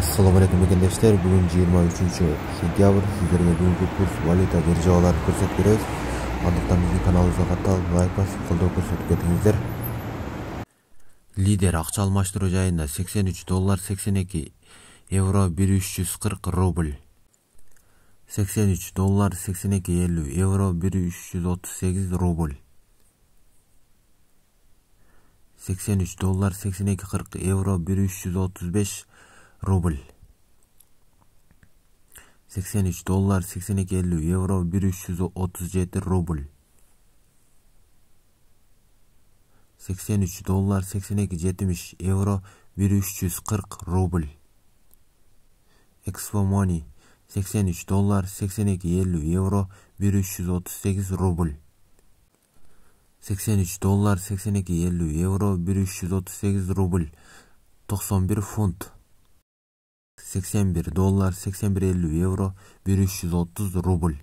Assalamu alaikum mekendештер. Бүгін 23 сентябрь. Сіздерге бүгінгі курс валюта державаларын көрсетіп береміз. Андықтан біздің каналымызға қатысып, лайк басып, қолдау көрсетіп кетіңіздер. Лидер ақша алмаштыру жайында $83, 82 евро, 1340 рубль. $83, 82 евро, 1338 рубль. $83, 82 евро, 1335 рубль. $83, 82 евро, 1337 рубль. $83, 82 евро, 1340 рубль. Expo Money $83, 82 евро, 1338 рубль. $83, 82 евро, 1338 рубль. 91 фунт. $81, 81 евро, 1330 рубль.